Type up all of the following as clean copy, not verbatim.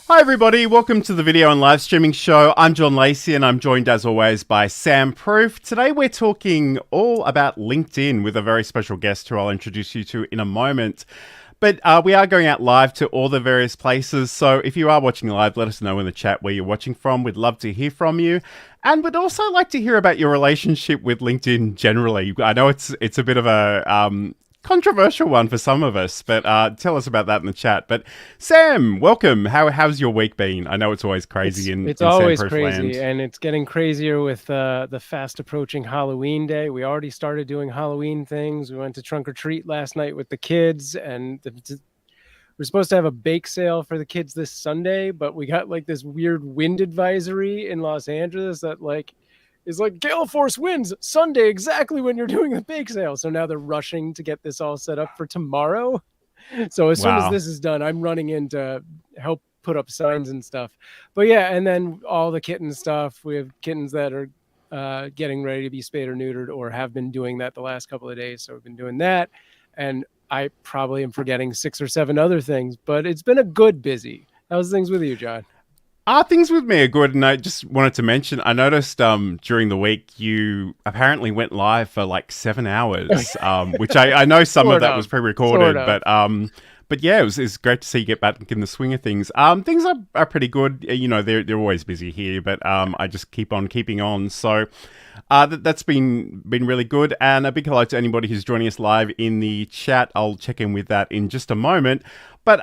Hi everybody, welcome to the video and live streaming show. I'm John Lacey and I'm joined as always by Sam Proof. Today we're talking all about LinkedIn with a very special guest who I'll introduce you to in a moment. But we are going out live to all the various places, so if you are watching live, let us know in the chat where you're watching from. We'd love to hear from you. And we'd also like to hear about your relationship with LinkedIn generally. I know it's a bit of a controversial one for some of us, but tell us about that in the chat. But Sam, welcome. How's your week been? I know it's always crazy It's in always Sam Proof crazy, land. and it's getting crazier with the fast approaching Halloween day. We already started doing Halloween things. We went to trunk or treat last night with the kids, and we're supposed to have a bake sale for the kids this Sunday, but we got like this weird wind advisory in Los Angeles that is like gale force winds Sunday exactly when you're doing the bake sale. So now they're rushing to get this all set up for tomorrow. So as soon as Wow. this is done, I'm running in to help put up signs and stuff. But yeah, and then all the kitten stuff. We have kittens that are getting ready to be spayed or neutered or have been doing that the last couple of days. So we've been doing that. And I probably am forgetting 6 or 7 other things, but it's been a good busy. How's things with you, John? Things with me are good, and I just wanted to mention, I noticed during the week you apparently went live for like 7 hours, which I know some of Sort that was of. Sort pre-recorded, of. but yeah, it's great to see you get back in the swing of things. Things are pretty good. You know, they're always busy here, but I just keep on keeping on. So that's been really good. And a big hello to anybody who's joining us live in the chat. I'll check in with that in just a moment. But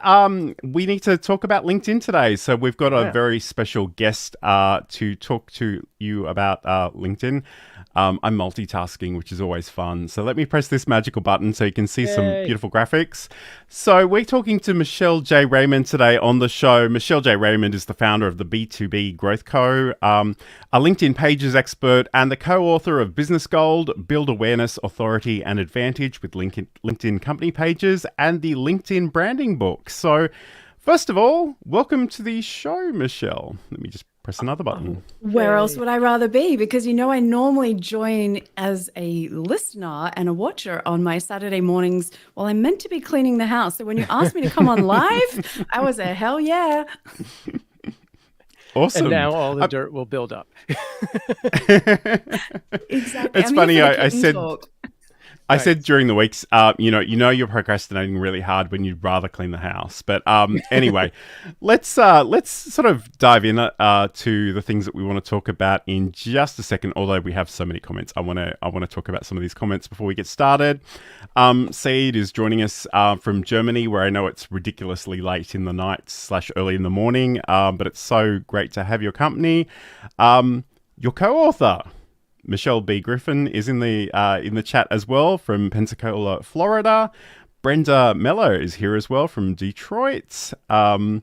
we need to talk about LinkedIn today. So we've got a very special guest to talk to you about LinkedIn. I'm multitasking, which is always fun. So let me press this magical button so you can see some beautiful graphics. So we're talking to Michelle J. Raymond today on the show. Michelle J. Raymond is the founder of the B2B Growth Co., a LinkedIn Pages expert and the co-author of Business Gold, Build Awareness, Authority and Advantage with LinkedIn Company Pages and the LinkedIn Branding Book. So first of all, welcome to the show, Michelle. Let me just press another button. Where else would I rather be? Because, you know, I normally join as a listener and a watcher on my Saturday mornings while I'm meant to be cleaning the house. So when you asked me to come on live, I was a hell yeah. Awesome. And now all the dirt will build up. Exactly. It's funny. I Sorry. said during the weeks, you know, you're procrastinating really hard when you'd rather clean the house. But anyway, let's sort of dive in to the things that we want to talk about in just a second. Although we have so many comments, I want to talk about some of these comments before we get started. Saeed is joining us from Germany, where I know it's ridiculously late in the night / early in the morning. But it's so great to have your company. Your co-author, Michelle B. Griffin, is in the chat as well from Pensacola, Florida. Brenda Mello is here as well from Detroit. And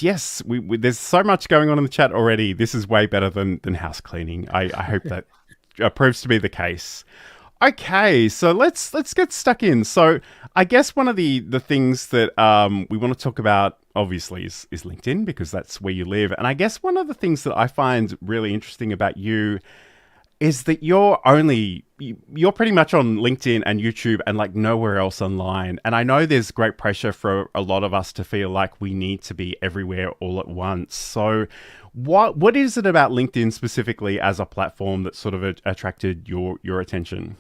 yes, there's so much going on in the chat already. This is way better than house cleaning. I hope that proves to be the case. Okay, so let's get stuck in. So I guess one of the things that we want to talk about obviously is LinkedIn, because that's where you live. And I guess one of the things that I find really interesting about you is that you're pretty much on LinkedIn and YouTube and like nowhere else online. And I know there's great pressure for a lot of us to feel like we need to be everywhere all at once. So what is it about LinkedIn specifically as a platform that sort of attracted your attention?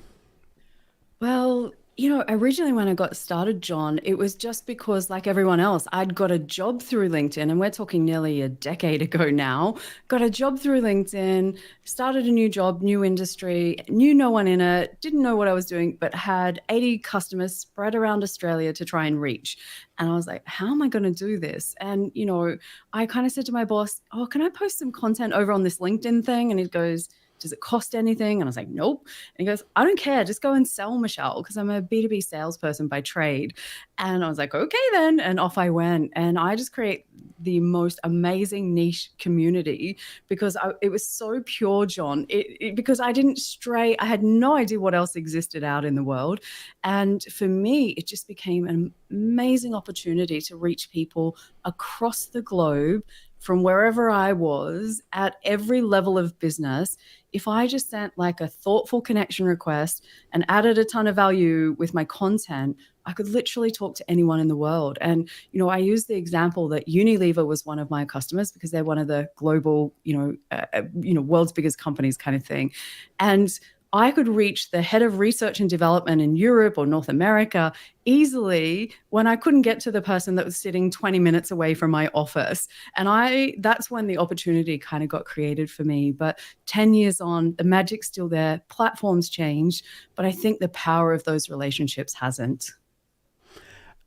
Well, you know, originally when I got started, John, it was just because, like everyone else, I'd got a job through LinkedIn, and we're talking nearly a decade ago now. Got a job through LinkedIn, started a new job, new industry, knew no one in it, didn't know what I was doing, but had 80 customers spread around Australia to try and reach. And I was like, how am I going to do this? And, you know, I kind of said to my boss, oh, can I post some content over on this LinkedIn thing? And he goes, does it cost anything? And I was like, nope. And he goes, I don't care. Just go and sell, Michelle, because I'm a B2B salesperson by trade. And I was like, okay, then. And off I went. And I just create the most amazing niche community because it was so pure, John, because I didn't stray. I had no idea what else existed out in the world. And for me, it just became an amazing opportunity to reach people across the globe from wherever I was at every level of business. If I just sent like a thoughtful connection request and added a ton of value with my content, I could literally talk to anyone in the world. And, I use the example that Unilever was one of my customers because they're one of the global, world's biggest companies kind of thing. And I could reach the head of research and development in Europe or North America easily when I couldn't get to the person that was sitting 20 minutes away from my office. And that's when the opportunity kind of got created for me. But 10 years on, the magic's still there. Platforms changed, but I think the power of those relationships hasn't.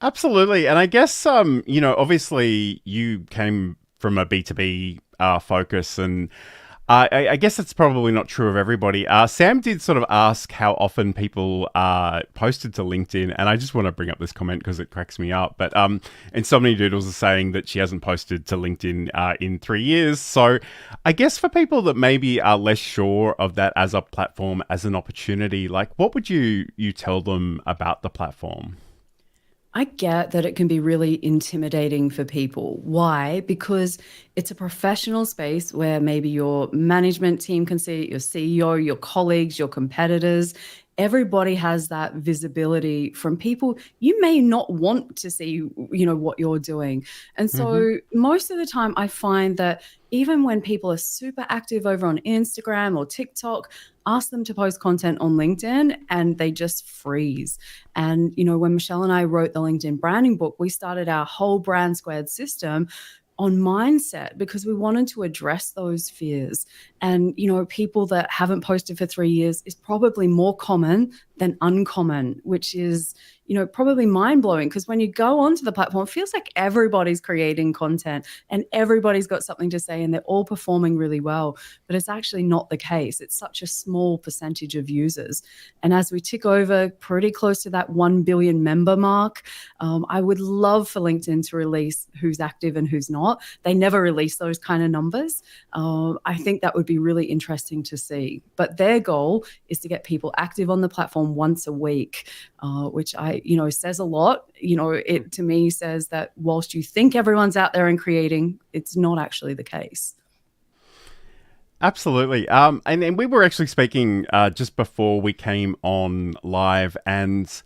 Absolutely. And I guess, obviously you came from a B2B focus, and I guess it's probably not true of everybody. Sam did sort of ask how often people posted to LinkedIn, and I just want to bring up this comment because it cracks me up. But Insomnia Doodles is saying that she hasn't posted to LinkedIn in 3 years. So I guess for people that maybe are less sure of that as a platform, as an opportunity, like what would you tell them about the platform? I get that it can be really intimidating for people. Why? Because it's a professional space where maybe your management team can see it, your CEO, your colleagues, your competitors. Everybody has that visibility from people you may not want to see, what you're doing. And so most of the time I find that even when people are super active over on Instagram or TikTok, ask them to post content on LinkedIn and they just freeze. And, when Michelle and I wrote the LinkedIn branding book, we started our whole Brand Squared system on mindset because we wanted to address those fears. And, people that haven't posted for 3 years is probably more common than uncommon, which is, probably mind-blowing because when you go onto the platform, it feels like everybody's creating content and everybody's got something to say and they're all performing really well. But it's actually not the case. It's such a small percentage of users. And as we tick over pretty close to that 1 billion member mark, I would love for LinkedIn to release who's active and who's not. They never release those kind of numbers. I think that would be really interesting to see. But their goal is to get people active on the platform once a week, which says a lot. It to me says that whilst you think everyone's out there and creating, it's not actually the case. Absolutely. And we were actually speaking just before we came on live, and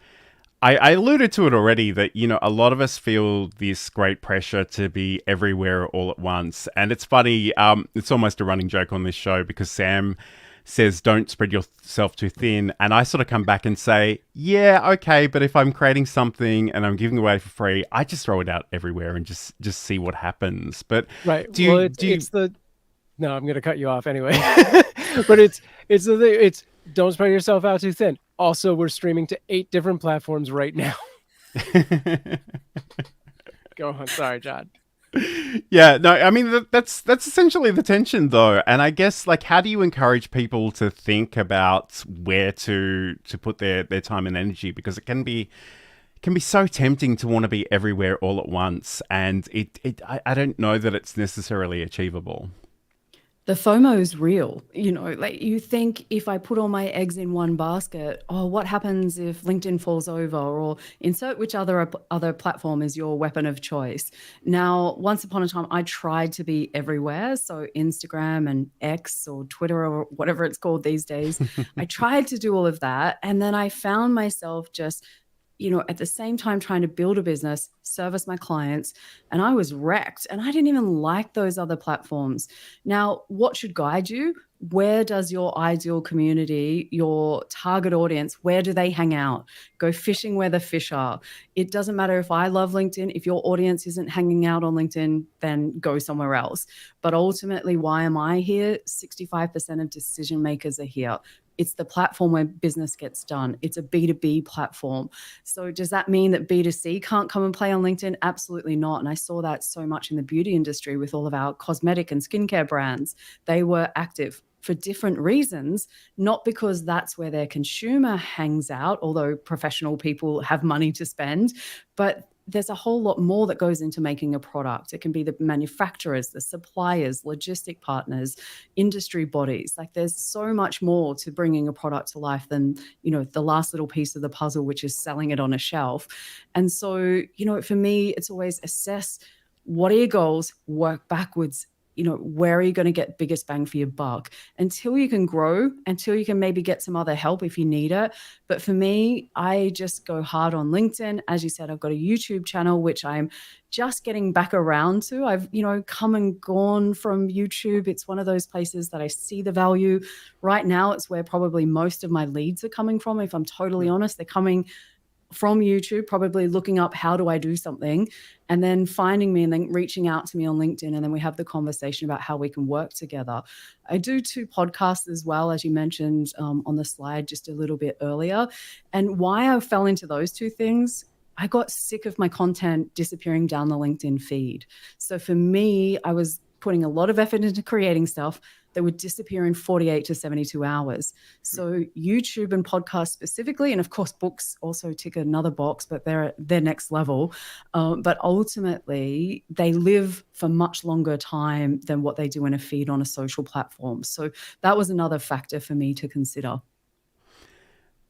I alluded to it already that, a lot of us feel this great pressure to be everywhere all at once. And it's funny, it's almost a running joke on this show because Sam says, don't spread yourself too thin. And I sort of come back and say, yeah, okay, but if I'm creating something and I'm giving away for free, I just throw it out everywhere and just see what happens. But right. No, I'm going to cut you off anyway. But it's don't spread yourself out too thin. Also, we're streaming to 8 different platforms right now. Go on. Sorry, John. Yeah, no, I mean, that's essentially the tension, though. And I guess, like, how do you encourage people to think about where to put their time and energy? Because it can be so tempting to want to be everywhere all at once. And I don't know that it's necessarily achievable. The FOMO is real. Like you think if I put all my eggs in one basket, what happens if LinkedIn falls over, or insert which other platform is your weapon of choice. Now, once upon a time, I tried to be everywhere. So Instagram and X or Twitter or whatever it's called these days, I tried to do all of that. And then I found myself just at the same time trying to build a business, service my clients, and I was wrecked. And I didn't even like those other platforms. Now, what should guide you? Where does your ideal community, your target audience, where do they hang out? Go fishing where the fish are. It doesn't matter if I love LinkedIn. If your audience isn't hanging out on LinkedIn, then go somewhere else. But ultimately, why am I here? 65% of decision makers are here. It's the platform where business gets done. It's a B2B platform. So does that mean that B2C can't come and play on LinkedIn? Absolutely not. And I saw that so much in the beauty industry with all of our cosmetic and skincare brands. They were active for different reasons, not because that's where their consumer hangs out, although professional people have money to spend, but there's a whole lot more that goes into making a product. It can be the manufacturers, the suppliers, logistic partners, industry bodies. Like there's so much more to bringing a product to life than, the last little piece of the puzzle, which is selling it on a shelf. And so, for me, it's always assess what are your goals, work backwards, where are you going to get biggest bang for your buck until you can grow, until you can maybe get some other help if you need it. But for me, I just go hard on LinkedIn. As you said, I've got a YouTube channel, which I'm just getting back around to. I've, come and gone from YouTube. It's one of those places that I see the value. Right now, it's where probably most of my leads are coming from. If I'm totally honest, they're coming from YouTube, probably looking up how do I do something, and then finding me and then reaching out to me on LinkedIn. And then we have the conversation about how we can work together. I do 2 podcasts as well, as you mentioned on the slide just a little bit earlier. And why I fell into those 2 things, I got sick of my content disappearing down the LinkedIn feed. So for me, I was putting a lot of effort into creating stuff that would disappear in 48 to 72 hours. So YouTube and podcasts specifically, and of course books also tick another box, but they're next level. But ultimately, they live for much longer time than what they do in a feed on a social platform. So that was another factor for me to consider.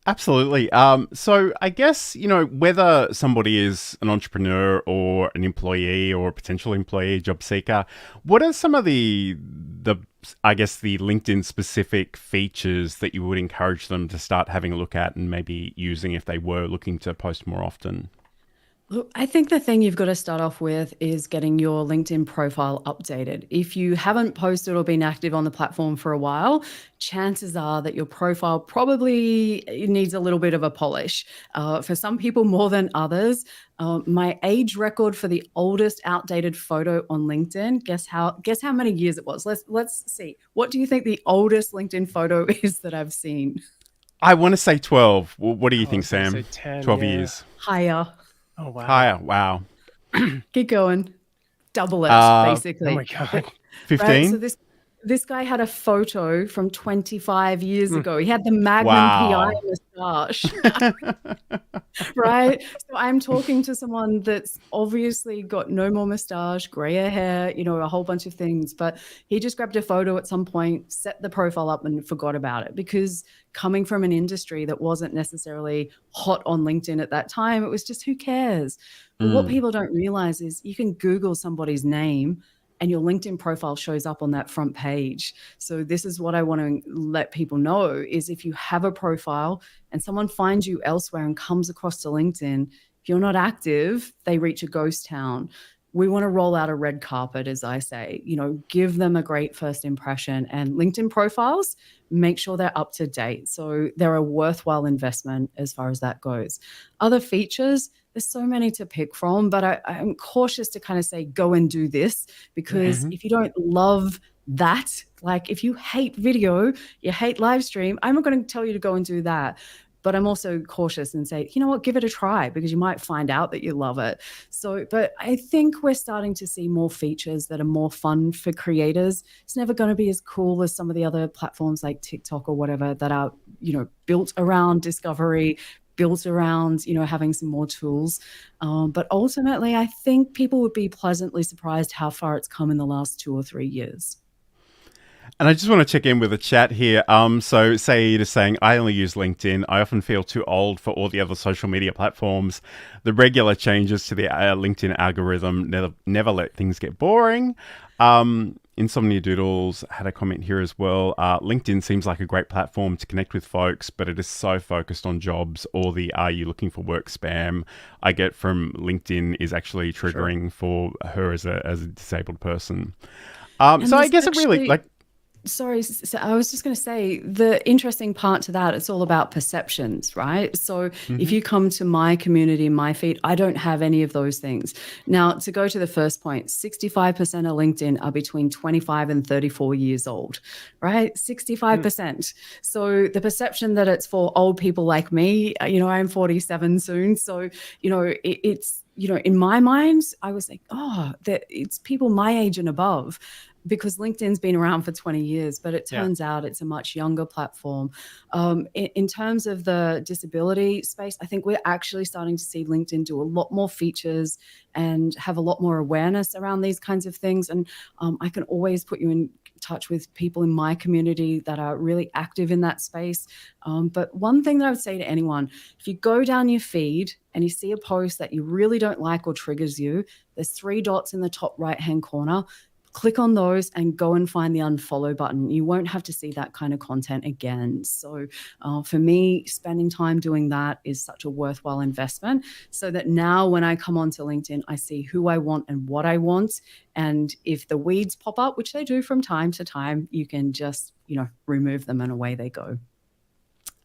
Absolutely. So I guess, whether somebody is an entrepreneur or an employee or a potential employee, job seeker, what are some of the LinkedIn specific features that you would encourage them to start having a look at and maybe using if they were looking to post more often? Look, I think the thing you've got to start off with is getting your LinkedIn profile updated. If you haven't posted or been active on the platform for a while, chances are that your profile probably needs a little bit of a polish. For some people more than others. My age record for the oldest outdated photo on LinkedIn, guess how many years it was? Let's see. What do you think the oldest LinkedIn photo is that I've seen? I want to say 12. What do you think, was gonna Sam? say 10, 12 yeah. years. Higher. Oh, wow. Higher. Wow. Keep going. Double it, basically. Oh, my God. 15? Right? So this guy had a photo from 25 years ago. He had the Magnum Wow. PI moustache. Right? So I'm talking to someone that's obviously got no more moustache, grayer hair, a whole bunch of things. But he just grabbed a photo at some point, set the profile up and forgot about it, because coming from an industry that wasn't necessarily hot on LinkedIn at that time, it was just, who cares? But what people don't realize is you can Google somebody's name and your LinkedIn profile shows up on that front page. So this is what I want to let people know is if you have a profile and someone finds you elsewhere and comes across to LinkedIn, if you're not active, they reach a ghost town. We want to roll out a red carpet, as I say, give them a great first impression, and LinkedIn profiles, make sure they're up to date. So they're a worthwhile investment as far as that goes. Other features, there's so many to pick from, but I'm cautious to kind of say, go and do this, because if you don't love that, like if you hate video, you hate live stream, I'm not going to tell you to go and do that. But I'm also cautious and say, you know what, give it a try, because you might find out that you love it. So, but I think we're starting to see more features that are more fun for creators. It's never going to be as cool as some of the other platforms like TikTok or whatever that are, built around discovery, built around, having some more tools. But ultimately, I think people would be pleasantly surprised how far it's come in the last 2 or 3 years. And I just want to check in with the chat here. So Saeed is saying, I only use LinkedIn. I often feel too old for all the other social media platforms. The regular changes to the LinkedIn algorithm never let things get boring. Insomnia Doodles had a comment here as well. LinkedIn seems like a great platform to connect with folks, but it is so focused on jobs, or the are you looking for work spam I get from LinkedIn is actually triggering for her as a disabled person. So I guess it really Sorry, so I was just going to say, the interesting part to that, it's all about perceptions, right? So if you come to my community, my feed, I don't have any of those things. Now, to go to the first point, 65% of LinkedIn are between 25 and 34 years old, right? 65%. So the perception that it's for old people like me, I'm 47 soon. So, it's, in my mind, I was like, that it's people my age and above, because LinkedIn's been around for 20 years, but it turns out it's a much younger platform. In terms of the disability space, I think we're actually starting to see LinkedIn do a lot more features and have a lot more awareness around these kinds of things. And I can always put you in touch with people in my community that are really active in that space. But one thing that I would say to anyone, if you go down your feed and you see a post that you really don't like or triggers you, there's 3 dots in the top right-hand corner. click on those and go and find the unfollow button. You won't have to see that kind of content again. So for me, spending time doing that is such a worthwhile investment, so that now when I come onto LinkedIn, I see who I want and what I want. And if the weeds pop up, which they do from time to time, you can just, remove them and away they go.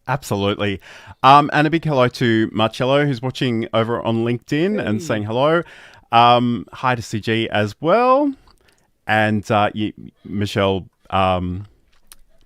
Absolutely. And a big hello to Marcello, who's watching over on LinkedIn and saying hello. Hi to CG as well. And Michelle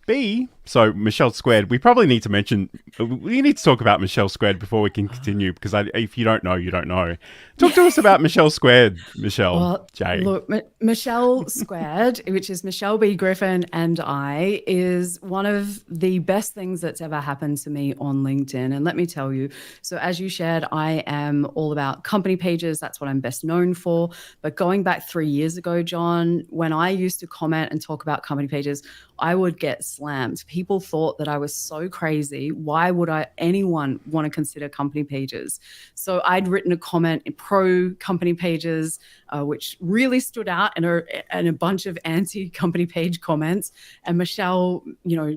B. So Michelle Squared. We probably need to mention, we need to talk about Michelle Squared before we can continue, because if you don't know, you don't know. Talk to us about Michelle Squared, Michelle J. Look, Michelle Squared, which is Michelle B. Griffin and I, is one of the best things that's ever happened to me on LinkedIn. And let me tell you, so as you shared, I am all about company pages. That's what I'm best known for. But going back 3 years ago, John, when I used to comment and talk about company pages, I would get slammed. People thought that I was so crazy. Why would anyone want to consider company pages? So I'd written a comment in pro company pages, which really stood out, and a bunch of anti-company page comments. And Michelle,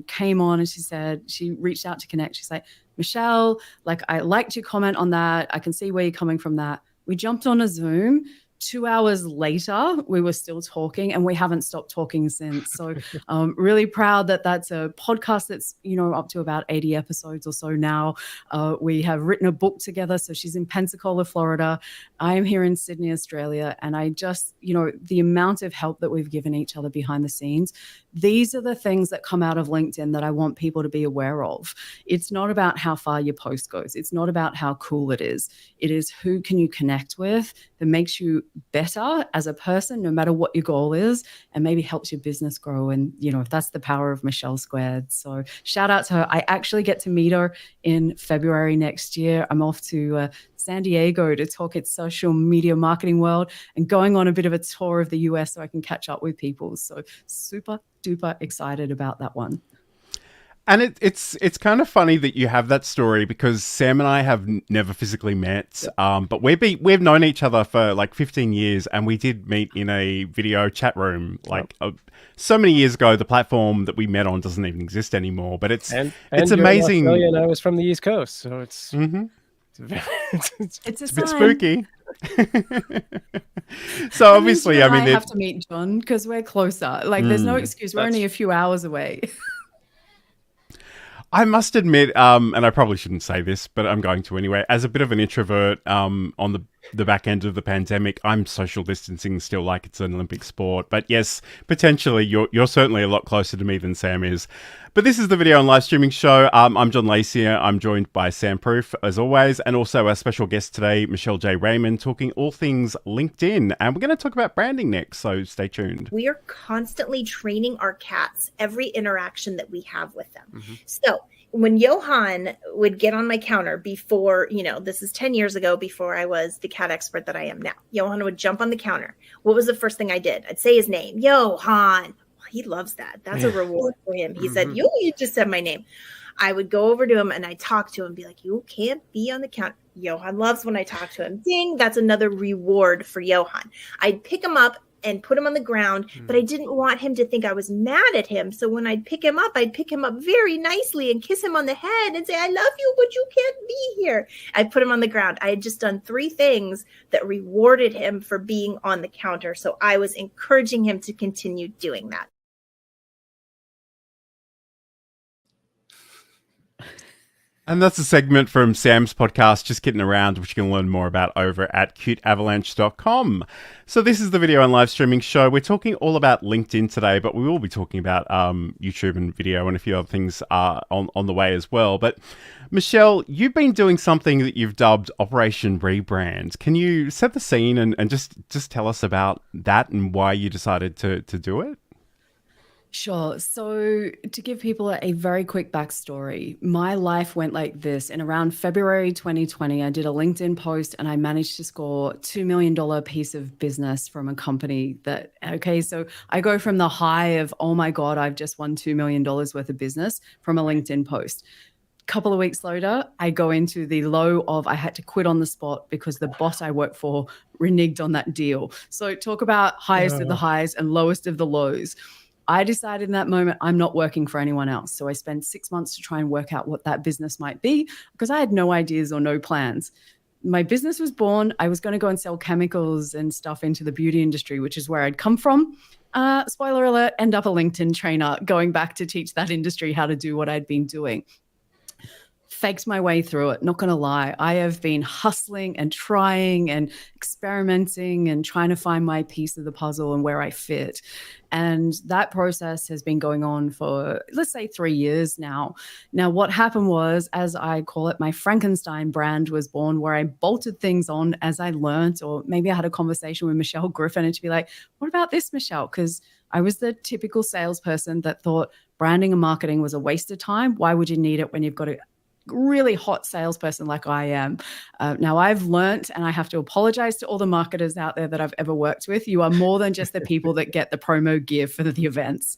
came on and she reached out to connect. She's like, Michelle, I liked your comment on that. I can see where you're coming from that. We jumped on a Zoom. 2 hours later, we were still talking, and we haven't stopped talking since. So really proud that that's a podcast that's, up to about 80 episodes or so now. We have written a book together. So she's in Pensacola, Florida. I am here in Sydney, Australia. And I just, the amount of help that we've given each other behind the scenes, these are the things that come out of LinkedIn that I want people to be aware of. It's not about how far your post goes. It's not about how cool it is. It is who can you connect with that makes you better as a person, no matter what your goal is, and maybe helps your business grow. And, that's the power of Michelle Squared. So shout out to her. I actually get to meet her in February next year. I'm off to San Diego to talk at social media marketing world and going on a bit of a tour of the US so I can catch up with people. So super duper excited about that one. And it's kind of funny that you have that story, because Sam and I have never physically met, but we've known each other for 15 years, and we did meet in a video chat room so many years ago. The platform that we met on doesn't even exist anymore, but it's amazing. And I was from the East Coast, so it's it's a bit spooky. So obviously, I have to meet John because we're closer. There's no excuse. We're only a few hours away. I must admit, and I probably shouldn't say this, but I'm going to anyway, as a bit of an introvert on the back end of the pandemic, I'm social distancing still like it's an Olympic sport. But yes, potentially you're certainly a lot closer to me than Sam is. But this is the video and live streaming show. I'm John Lacey. I'm joined by Sam Proof, as always, and also our special guest today, Michelle J. Raymond, talking all things LinkedIn. And we're going to talk about branding next, so stay tuned. We are constantly training our cats every interaction that we have with them. Mm-hmm. So when Johan would get on my counter before, this is 10 years ago, before I was the cat expert that I am now, Johan would jump on the counter. What was the first thing I did? I'd say his name, Johan. He loves that. That's a reward for him. He said, you just said my name. I would go over to him and I'd talk to him and be like, you can't be on the counter. Johan loves when I talk to him. Ding, that's another reward for Johan. I'd pick him up and put him on the ground, but I didn't want him to think I was mad at him. So when I'd pick him up very nicely and kiss him on the head and say, I love you, but you can't be here. I'd put him on the ground. I had just done 3 things that rewarded him for being on the counter. So I was encouraging him to continue doing that. And that's a segment from Sam's podcast, Just Kidding Around, which you can learn more about over at cuteavalanche.com. So this is the video and live streaming show. We're talking all about LinkedIn today, but we will be talking about YouTube and video and a few other things on the way as well. But Michelle, you've been doing something that you've dubbed Operation Rebrand. Can you set the scene and just tell us about that and why you decided to do it? Sure. So to give people a very quick backstory, my life went like this. In around February 2020, I did a LinkedIn post and I managed to score $2 million piece of business from a company so I go from the high of, oh my God, I've just won $2 million worth of business from a LinkedIn post. couple of weeks later, I go into the low of I had to quit on the spot because the boss I worked for reneged on that deal. So talk about highest of the highs and lowest of the lows. I decided in that moment, I'm not working for anyone else. So I spent 6 months to try and work out what that business might be because I had no ideas or no plans. My business was born. I was going to go and sell chemicals and stuff into the beauty industry, which is where I'd come from. Spoiler alert, end up a LinkedIn trainer, going back to teach that industry how to do what I'd been doing. Faked my way through it, not going to lie. I have been hustling and trying and experimenting and trying to find my piece of the puzzle and where I fit. And that process has been going on for, let's say, 3 years now. Now, what happened was, as I call it, my Frankenstein brand was born, where I bolted things on as I learned, or maybe I had a conversation with Michelle Griffin and to be like, what about this, Michelle? Because I was the typical salesperson that thought branding and marketing was a waste of time. Why would you need it when you've got a really hot salesperson like I am? Now I've learnt, and I have to apologize to all the marketers out there that I've ever worked with. You are more than just the people that get the promo gear for the events,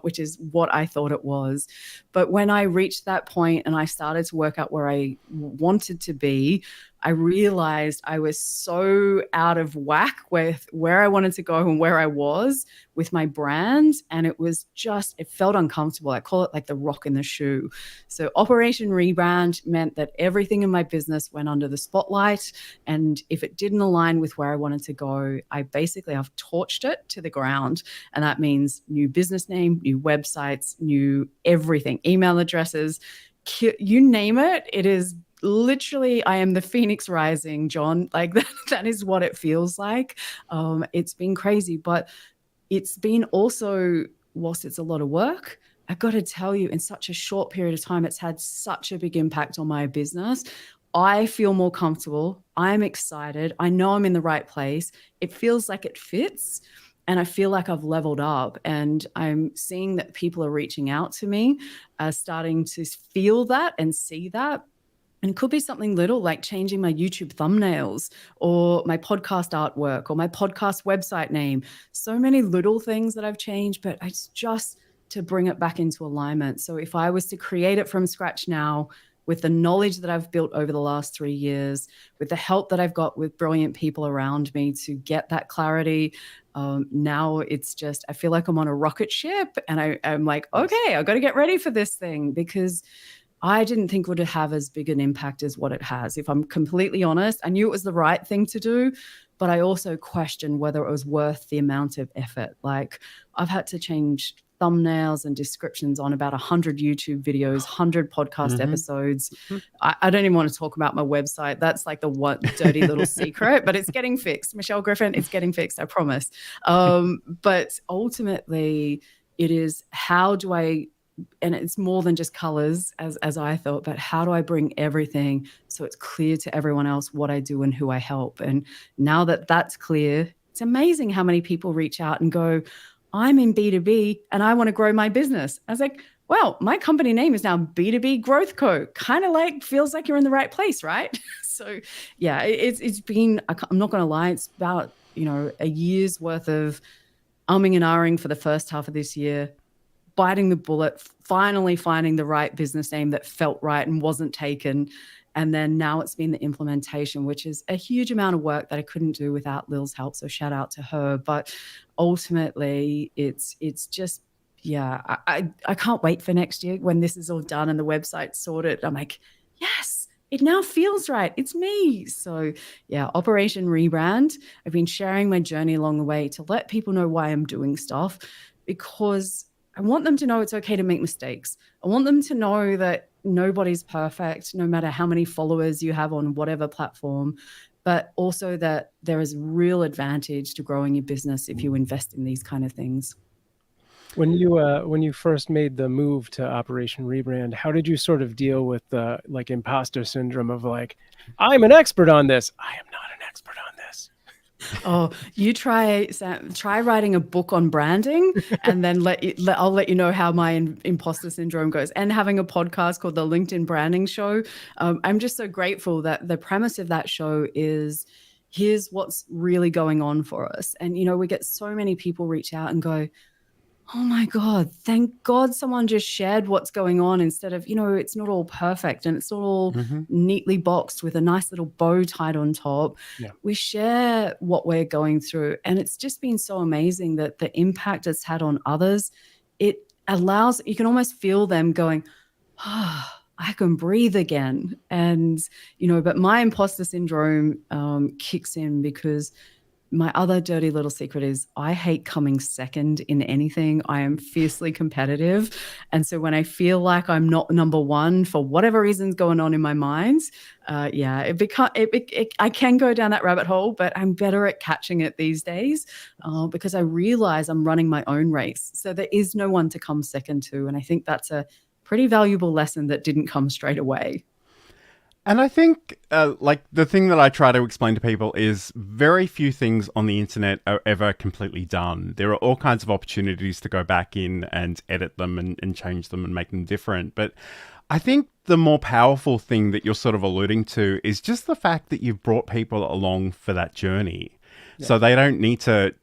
which is what I thought it was. But when I reached that point and I started to work out where I wanted to be, I realized I was so out of whack with where I wanted to go and where I was with my brand. And it was just, it felt uncomfortable. I call it like the rock in the shoe. So Operation Rebrand meant that everything in my business went under the spotlight. And if it didn't align with where I wanted to go, I've torched it to the ground. And that means new business name, new websites, new everything, email addresses, you name it. It is literally, I am the Phoenix rising, John. Like that is what it feels like. It's been crazy, but it's been also, whilst it's a lot of work, I got to tell you, in such a short period of time, it's had such a big impact on my business. I feel more comfortable. I'm excited. I know I'm in the right place. It feels like it fits. And I feel like I've leveled up, and I'm seeing that people are reaching out to me, starting to feel that and see that. And it could be something little like changing my YouTube thumbnails or my podcast artwork or my podcast website name. So many little things that I've changed, but it's just to bring it back into alignment. So if I was to create it from scratch now, with the knowledge that I've built over the last 3 years, with the help that I've got with brilliant people around me to get that clarity, now it's just, I feel like I'm on a rocket ship, and I'm like, okay, I've got to get ready for this thing, because I didn't think it would have as big an impact as what it has. If I'm completely honest, I knew it was the right thing to do, but I also questioned whether it was worth the amount of effort. Like, I've had to change thumbnails and descriptions on about 100 YouTube videos, 100 podcast episodes. I don't even want to talk about my website. That's like the one dirty little secret, but it's getting fixed. Michelle Griffin, it's getting fixed, I promise. But ultimately, it is, how do I, and it's more than just colors as I thought, but how do I bring everything so it's clear to everyone else what I do and who I help? And now that that's clear, it's amazing how many people reach out and go, I'm in B2B and I want to grow my business. I was like, well, my company name is now B2B Growth Co. Kind of like feels like you're in the right place, right? So yeah, it's been, I'm not going to lie, it's about, a year's worth of umming and ahhing for the first half of this year, biting the bullet, finally finding the right business name that felt right and wasn't taken. And then now it's been the implementation, which is a huge amount of work that I couldn't do without Lil's help. So shout out to her. But ultimately, it's just, yeah, I can't wait for next year when this is all done and the website's sorted. I'm like, yes, it now feels right. It's me. So yeah, Operation Rebrand. I've been sharing my journey along the way to let people know why I'm doing stuff, because I want them to know it's okay to make mistakes. I want them to know that nobody's perfect, no matter how many followers you have on whatever platform, but also that there is real advantage to growing your business if you invest in these kind of things. When you first made the move to Operation Rebrand, how did you sort of deal with the like imposter syndrome of like, I'm an expert on this. I am not an expert on this. Oh, you try writing a book on branding, and then I'll let you know how my imposter syndrome goes. And having a podcast called the LinkedIn Branding Show. I'm just so grateful that the premise of that show is, here's what's really going on for us. And, we get so many people reach out and go, oh my God, thank God someone just shared what's going on instead of, it's not all perfect and it's not all Mm-hmm. neatly boxed with a nice little bow tied on top. Yeah. We share what we're going through. And it's just been so amazing that the impact it's had on others. It allows, you can almost feel them going, I can breathe again. And, but my imposter syndrome kicks in because my other dirty little secret is I hate coming second in anything. I am fiercely competitive. And so when I feel like I'm not number one for whatever reason's going on in my mind, I can go down that rabbit hole, but I'm better at catching it these days because I realize I'm running my own race. So there is no one to come second to. And I think that's a pretty valuable lesson that didn't come straight away. And I think, the thing that I try to explain to people is very few things on the internet are ever completely done. There are all kinds of opportunities to go back in and edit them and change them and make them different. But I think the more powerful thing that you're sort of alluding to is just the fact that you've brought people along for that journey. Yeah. So they don't need to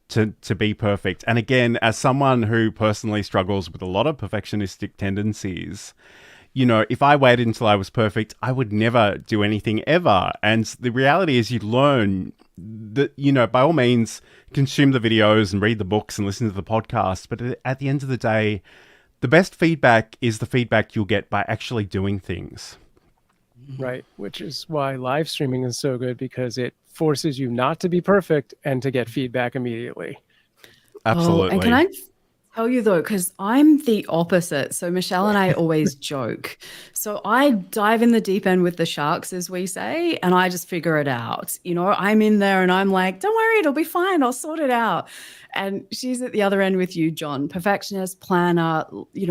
be perfect. And again, as someone who personally struggles with a lot of perfectionistic tendencies, if I waited until I was perfect, I would never do anything ever. And the reality is you learn that, by all means, consume the videos and read the books and listen to the podcasts. But at the end of the day, the best feedback is the feedback you'll get by actually doing things. Right. Which is why live streaming is so good, because it forces you not to be perfect and to get feedback immediately. Absolutely. And can I tell you though, because I'm the opposite. So Michelle and I always joke. So I dive in the deep end with the sharks, as we say, and I just figure it out. I'm in there and I'm like, don't worry, it'll be fine. I'll sort it out. And she's at the other end with you, John, perfectionist, planner,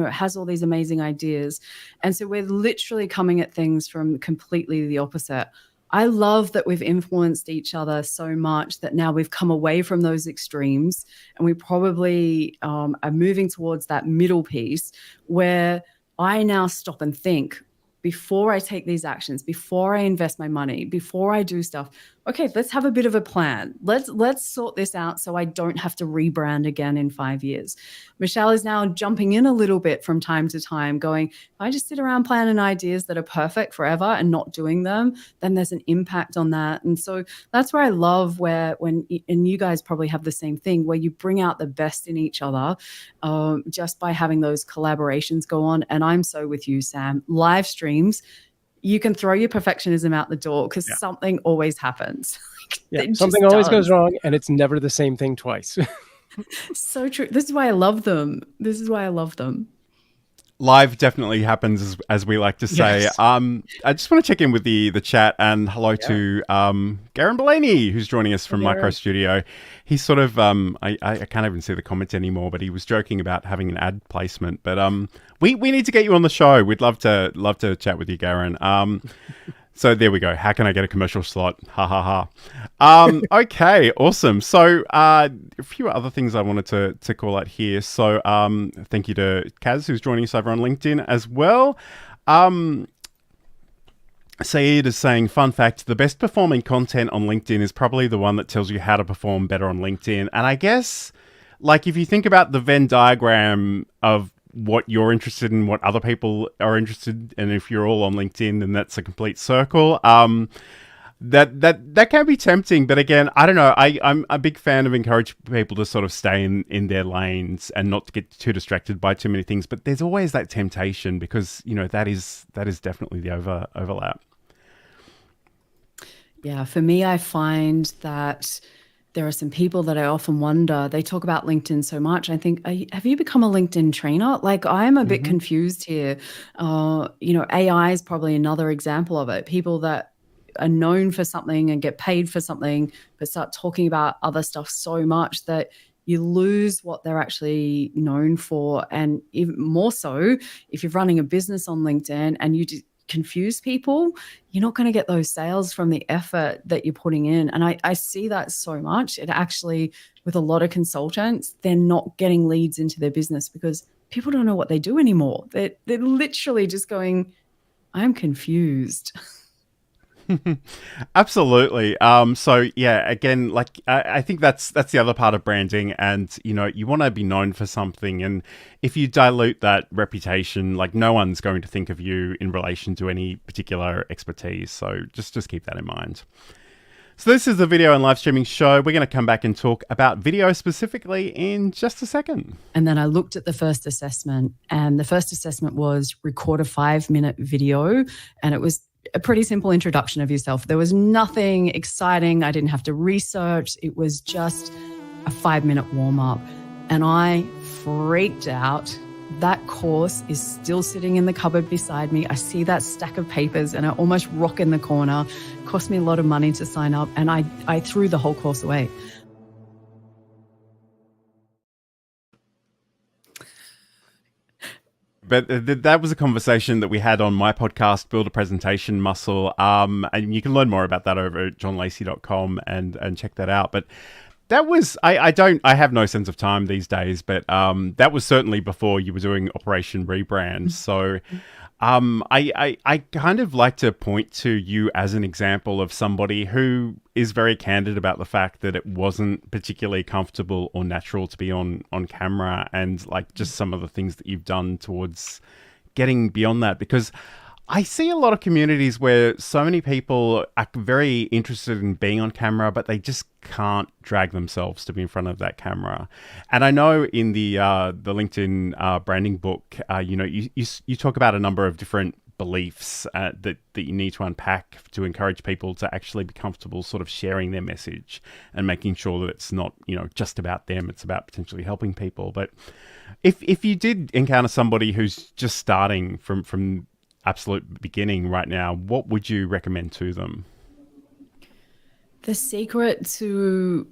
has all these amazing ideas. And so we're literally coming at things from completely the opposite. I love that we've influenced each other so much that now we've come away from those extremes and we probably are moving towards that middle piece where I now stop and think before I take these actions, before I invest my money, before I do stuff. Okay, let's have a bit of a plan. Let's sort this out so I don't have to rebrand again in 5 years. Michelle is now jumping in a little bit from time to time going, if I just sit around planning ideas that are perfect forever and not doing them, then there's an impact on that. And so that's where I love and you guys probably have the same thing, where you bring out the best in each other just by having those collaborations go on. And I'm so with you, Sam. Live streams, you can throw your perfectionism out the door because something always happens. Something always goes wrong, and it's never the same thing twice. So true. This is why I love them. Live definitely happens, as we like to say. Yes. I just want to check in with the chat and hello to Garen Bellini, who's joining us from Micro Studio. He's sort of, I can't even see the comments anymore, but he was joking about having an ad placement. But we need to get you on the show. We'd love to chat with you, Garen. So there we go. How can I get a commercial slot? Ha ha ha. Okay, awesome. So a few other things I wanted to call out here. So thank you to Kaz, who's joining us over on LinkedIn as well. Saeed is saying, fun fact, the best performing content on LinkedIn is probably the one that tells you how to perform better on LinkedIn. And I guess, if you think about the Venn diagram of what you're interested in, what other people are interested in, and if you're all on LinkedIn, then that's a complete circle. That can be tempting, but again, I don't know. I'm a big fan of encouraging people to sort of stay in their lanes and not to get too distracted by too many things. But there's always that temptation because that is definitely the overlap. Yeah, for me, I find that there are some people that I often wonder, they talk about LinkedIn so much. I think, have you become a LinkedIn trainer? I'm a bit confused here. AI is probably another example of it. People that are known for something and get paid for something, but start talking about other stuff so much that you lose what they're actually known for. And even more so, if you're running a business on LinkedIn and you confuse people, you're not going to get those sales from the effort that you're putting in. And I see that so much. It actually, with a lot of consultants, they're not getting leads into their business because people don't know what they do anymore. They're literally just going, I'm confused. Absolutely. So yeah, again, like I think that's the other part of branding, and you want to be known for something, and if you dilute that reputation, like no one's going to think of you in relation to any particular expertise. So just keep that in mind. So this is the video and live streaming show. We're going to come back and talk about video specifically in just a second. And then I looked at the first assessment, and the first assessment was record a 5-minute video, and it was a pretty simple introduction of yourself. There was nothing exciting. I didn't have to research. It was just a 5-minute warm up, and I freaked out. That course is still sitting in the cupboard beside me. I see that stack of papers and I almost rock in the corner. It cost me a lot of money to sign up, and I threw the whole course away. But that was a conversation that we had on my podcast, Build a Presentation Muscle. And you can learn more about that over at johnlacey.com and check that out. But that was, I have no sense of time these days, but that was certainly before you were doing Operation Rebrand. So I kind of like to point to you as an example of somebody who is very candid about the fact that it wasn't particularly comfortable or natural to be on camera, and like just some of the things that you've done towards getting beyond that. Because I see a lot of communities where so many people are very interested in being on camera, but they just can't drag themselves to be in front of that camera. And I know in the LinkedIn branding book, you talk about a number of different beliefs that you need to unpack to encourage people to actually be comfortable sort of sharing their message and making sure that it's not, just about them. It's about potentially helping people. But if you did encounter somebody who's just starting from absolute beginning right now, what would you recommend to them? The secret to,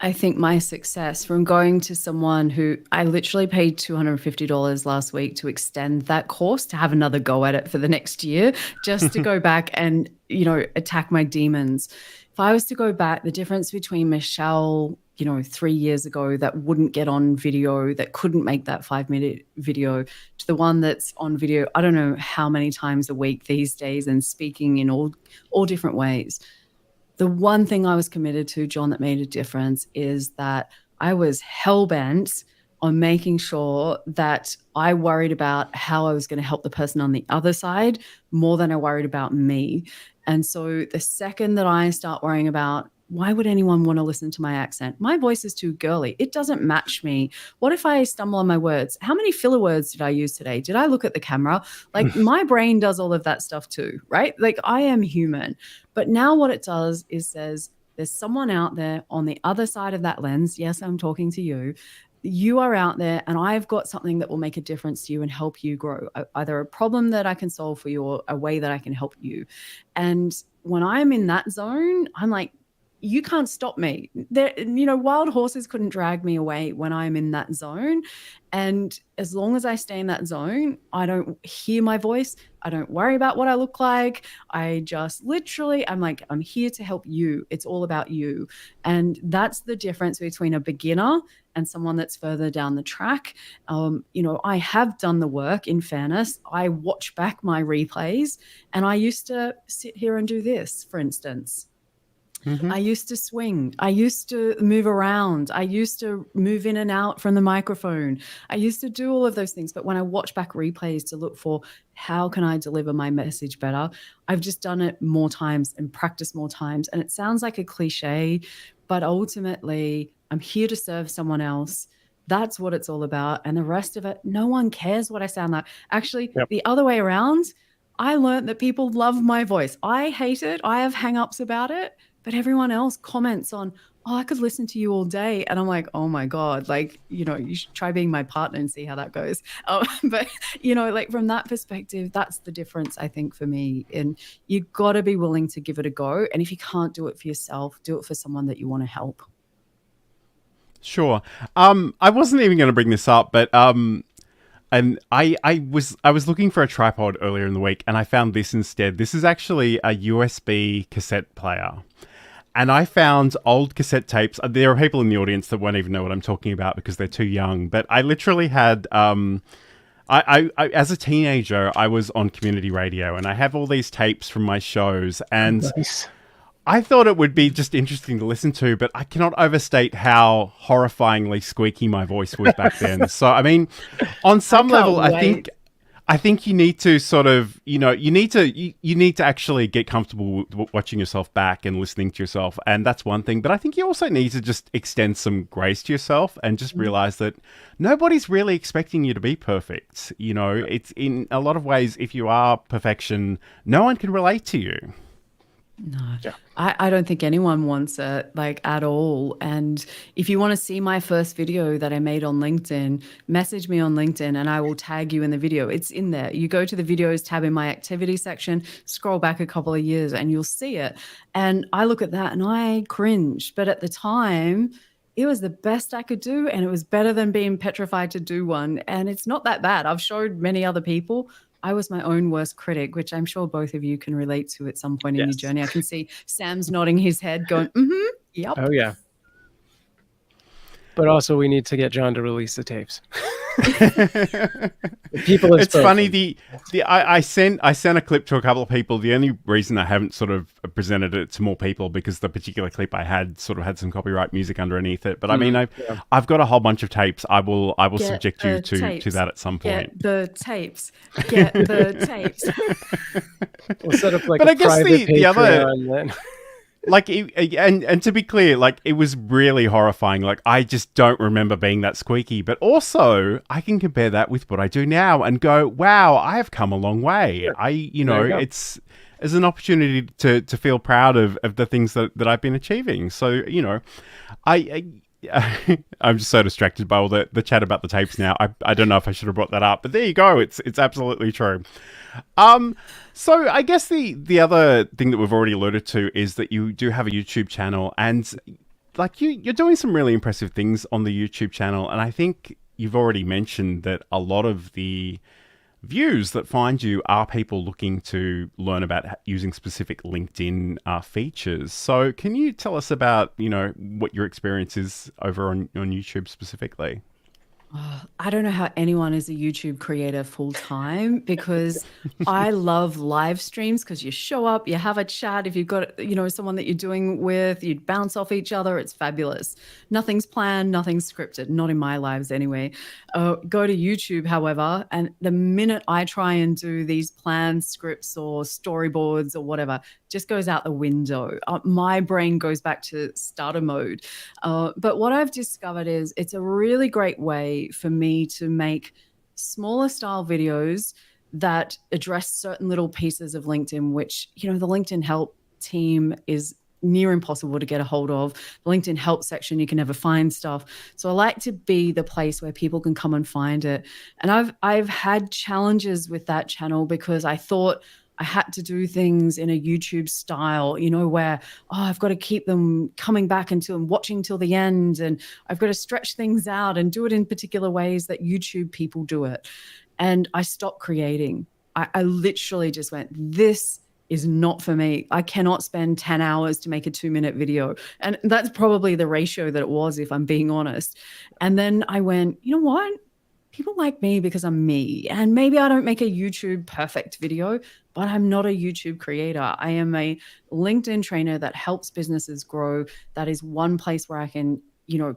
I think, my success from going to someone who I literally paid $250 last week to extend that course, to have another go at it for the next year, just to go back and, attack my demons. If I was to go back, the difference between Michelle, 3 years ago that wouldn't get on video, that couldn't make that 5-minute video, to the one that's on video, I don't know how many times a week these days, and speaking in all different ways. The one thing I was committed to, John, that made a difference is that I was hell-bent on making sure that I worried about how I was going to help the person on the other side more than I worried about me. And so the second that I start worrying about, why would anyone want to listen to my accent? My voice is too girly. It doesn't match me. What if I stumble on my words? How many filler words did I use today? Did I look at the camera? Like my brain does all of that stuff too, right? Like I am human. But now what it does is says, there's someone out there on the other side of that lens. Yes, I'm talking to you. You are out there, and I've got something that will make a difference to you and help you grow. Either a problem that I can solve for you or a way that I can help you. And when I'm in that zone, I'm like, you can't stop me. There, wild horses couldn't drag me away when I'm in that zone. And as long as I stay in that zone, I don't hear my voice. I don't worry about what I look like. I just literally, I'm like, I'm here to help you. It's all about you. And that's the difference between a beginner and someone that's further down the track. I have done the work, in fairness. I watch back my replays, and I used to sit here and do this, for instance. Mm-hmm. I used to swing. I used to move around. I used to move in and out from the microphone. I used to do all of those things. But when I watch back replays to look for how can I deliver my message better, I've just done it more times and practiced more times. And it sounds like a cliche, but ultimately I'm here to serve someone else. That's what it's all about. And the rest of it, no one cares what I sound like. Actually, The other way around, I learned that people love my voice. I hate it. I have hang-ups about it. But everyone else comments on, oh, I could listen to you all day. And I'm like, oh my God, you should try being my partner and see how that goes. But, from that perspective, that's the difference, I think, for me. And you got to be willing to give it a go. And if you can't do it for yourself, do it for someone that you want to help. Sure. I wasn't even going to bring this up, but and I was looking for a tripod earlier in the week, and I found this instead. This is actually a USB cassette player. And I found old cassette tapes. There are people in the audience that won't even know what I'm talking about because they're too young. But I literally had As a teenager, I was on community radio, and I have all these tapes from my shows, and Nice. I thought it would be just interesting to listen to, but I cannot overstate how horrifyingly squeaky my voice was back then. So, I mean, on some level, I think you need to sort of, you need to actually get comfortable with watching yourself back and listening to yourself, and that's one thing. But I think you also need to just extend some grace to yourself and just realize that nobody's really expecting you to be perfect. It's in a lot of ways, if you are perfection, no one can relate to you. No, I don't think anyone wants it, like, at all. And if you want to see my first video that I made on LinkedIn, message me on LinkedIn and I will tag you in the video. It's in there. You go to the videos tab in my activity section, scroll back a couple of years and you'll see it. And I look at that and I cringe. But at the time, it was the best I could do, and it was better than being petrified to do one. And it's not that bad. I've showed many other people. I was my own worst critic, which I'm sure both of you can relate to at some point in your journey. I can see Sam's nodding his head going, yep. Oh, yeah. But also we need to get John to release the tapes. People it's funny. I sent a clip to a couple of people. The only reason I haven't sort of presented it to more people because the particular clip I had sort of had some copyright music underneath it. But I mean, I've got a whole bunch of tapes. I will subject you to that at some point. Get the tapes. Get the tapes. We'll set up like but a I guess private the other. then. Like, and to be clear, like, it was really horrifying. Like, I just don't remember being that squeaky. But also, I can compare that with what I do now and go, wow, I have come a long way. Sure. It's an opportunity to feel proud of the things that I've been achieving. So, I'm just so distracted by all the chat about the tapes now. I don't know if I should have brought that up, but there you go. It's absolutely true. So I guess the other thing that we've already alluded to is that you do have a YouTube channel, and like you're doing some really impressive things on the YouTube channel. And I think you've already mentioned that a lot of the views that find you are people looking to learn about using specific LinkedIn features. So can you tell us about, what your experience is over on YouTube specifically? I don't know how anyone is a YouTube creator full time, because I love live streams, because you show up, you have a chat. If you've got, someone that you're doing with, you bounce off each other. It's fabulous. Nothing's planned, nothing's scripted, not in my lives anyway. Go to YouTube, however, and the minute I try and do these planned scripts or storyboards or whatever, just goes out the window. My brain goes back to starter mode. But what I've discovered is it's a really great way for me to make smaller style videos that address certain little pieces of LinkedIn, which, the LinkedIn help team is near impossible to get a hold of. The LinkedIn help section, you can never find stuff. So I like to be the place where people can come and find it. And I've had challenges with that channel because I thought I had to do things in a YouTube style, where, I've got to keep them coming back and watching till the end. And I've got to stretch things out and do it in particular ways that YouTube people do it. And I stopped creating. I literally just went, this is not for me. I cannot spend 10 hours to make a 2-minute video. And that's probably the ratio that it was, if I'm being honest. And then I went, you know what? People like me because I'm me. And maybe I don't make a YouTube perfect video, but I'm not a YouTube creator. I am a LinkedIn trainer that helps businesses grow. That is one place where I can,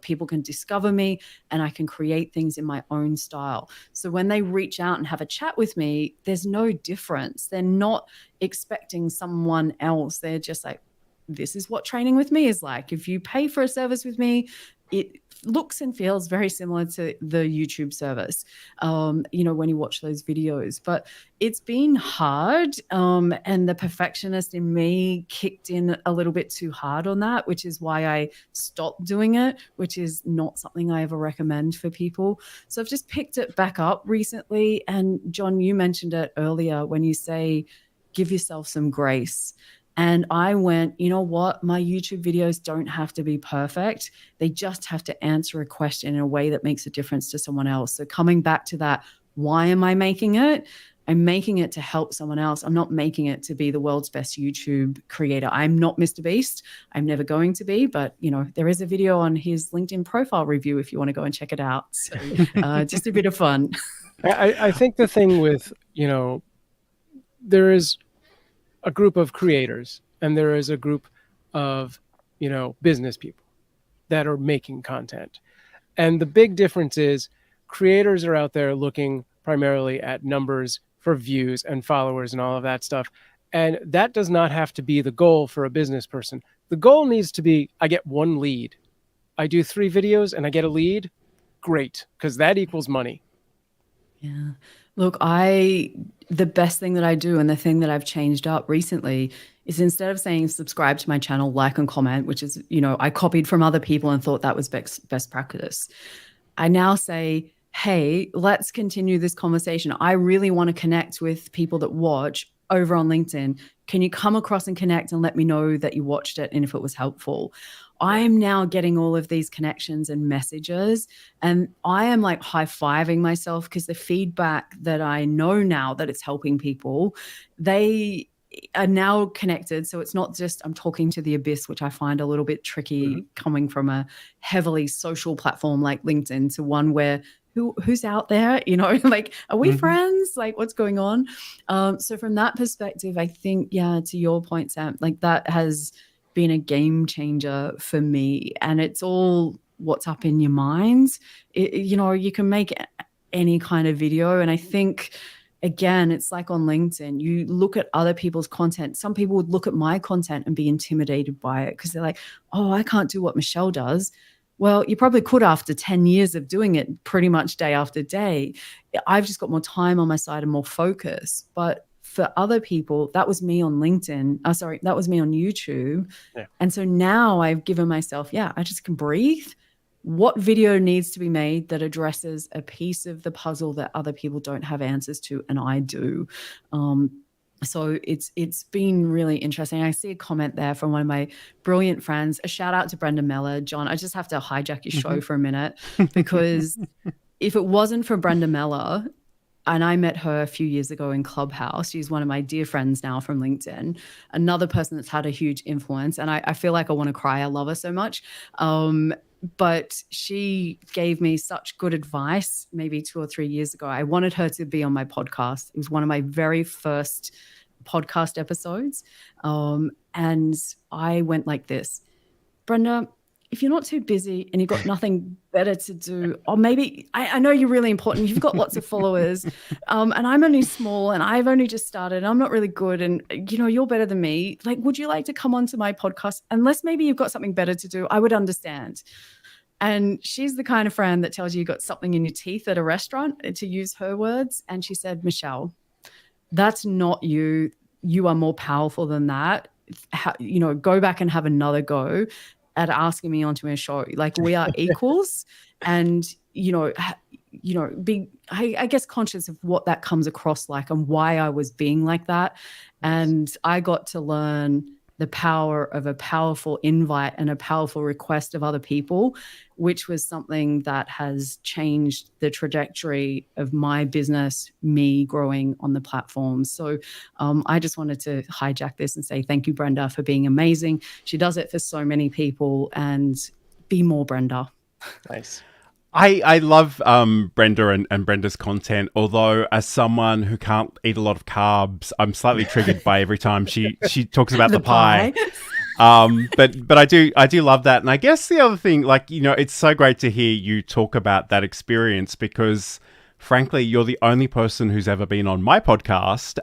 people can discover me and I can create things in my own style. So when they reach out and have a chat with me, there's no difference. They're not expecting someone else. They're just like, this is what training with me is like. If you pay for a service with me, it looks and feels very similar to the YouTube service, when you watch those videos. But it's been hard, and the perfectionist in me kicked in a little bit too hard on that, which is why I stopped doing it, which is not something I ever recommend for people. So I've just picked it back up recently. And John, you mentioned it earlier when you say, give yourself some grace. And I went, you know what? My YouTube videos don't have to be perfect. They just have to answer a question in a way that makes a difference to someone else. So coming back to that, why am I making it? I'm making it to help someone else. I'm not making it to be the world's best YouTube creator. I'm not Mr. Beast. I'm never going to be, but there is a video on his LinkedIn profile review if you want to go and check it out. So just a bit of fun. I think the thing with, there is a group of creators and there is a group of, business people that are making content. And the big difference is creators are out there looking primarily at numbers for views and followers and all of that stuff. And that does not have to be the goal for a business person. The goal needs to be, I get one lead. I do 3 videos and I get a lead. Great, because that equals money. Yeah. Look, the best thing that I do and the thing that I've changed up recently is instead of saying subscribe to my channel, like and comment, which is, I copied from other people and thought that was best practice. I now say, hey, let's continue this conversation. I really want to connect with people that watch over on LinkedIn. Can you come across and connect and let me know that you watched it and if it was helpful? I'm now getting all of these connections and messages, and I am like high-fiving myself because the feedback that I know now that it's helping people, they are now connected. So it's not just I'm talking to the abyss, which I find a little bit tricky coming from a heavily social platform like LinkedIn to one where who's out there, like, are we friends? Like, what's going on? So from that perspective, I think, yeah, to your point, Sam, like that has been a game changer for me. And it's all what's up in your mind. You can make any kind of video. And I think, again, it's like on LinkedIn, you look at other people's content. Some people would look at my content and be intimidated by it because they're like, oh, I can't do what Michelle does. Well, you probably could after 10 years of doing it pretty much day after day. I've just got more time on my side and more focus. But for other people, that was me on LinkedIn. That was me on YouTube. Yeah. And so now I've given myself, I just can breathe. What video needs to be made that addresses a piece of the puzzle that other people don't have answers to, and I do. So it's been really interesting. I see a comment there from one of my brilliant friends. A shout out to Brenda Meller. John, I just have to hijack your show for a minute, because if it wasn't for Brenda Meller, and I met her a few years ago in Clubhouse. She's one of my dear friends now from LinkedIn, another person that's had a huge influence. And I feel like I want to cry. I love her so much. But she gave me such good advice maybe 2 or 3 years ago. I wanted her to be on my podcast. It was one of my very first podcast episodes. And I went like this, Brenda, if you're not too busy and you've got nothing better to do, or maybe I know you're really important, you've got lots of followers, and I'm only small and I've only just started and I'm not really good, and you're better than me. Like, would you like to come onto my podcast? Unless maybe you've got something better to do, I would understand. And she's the kind of friend that tells you got something in your teeth at a restaurant, to use her words. And she said, Michelle, that's not you. You are more powerful than that. Go back and have another go at asking me onto a show. Like, we are equals. And, be, I guess, conscious of what that comes across like and why I was being like that. And I got to learn the power of a powerful invite and a powerful request of other people, which was something that has changed the trajectory of my business, me growing on the platform. So I just wanted to hijack this and say thank you, Brenda, for being amazing. She does it for so many people, and be more, Brenda. Nice. I love Brenda and Brenda's content, although as someone who can't eat a lot of carbs, I'm slightly triggered by every time she talks about the pie. But I do love that. And I guess the other thing, it's so great to hear you talk about that experience, because frankly, you're the only person who's ever been on my podcast.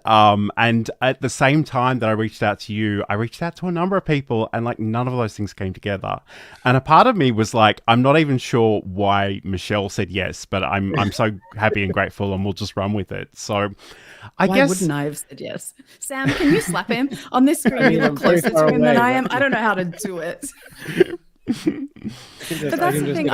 And at the same time that I reached out to you, I reached out to a number of people, and none of those things came together. And a part of me was like, I'm not even sure why Michelle said yes, but I'm so happy and grateful, and we'll just run with it. So why wouldn't I have said yes? Sam, can you slap him on this screen? You look closer to him than I am. I don't know how to do it. But that's the thing.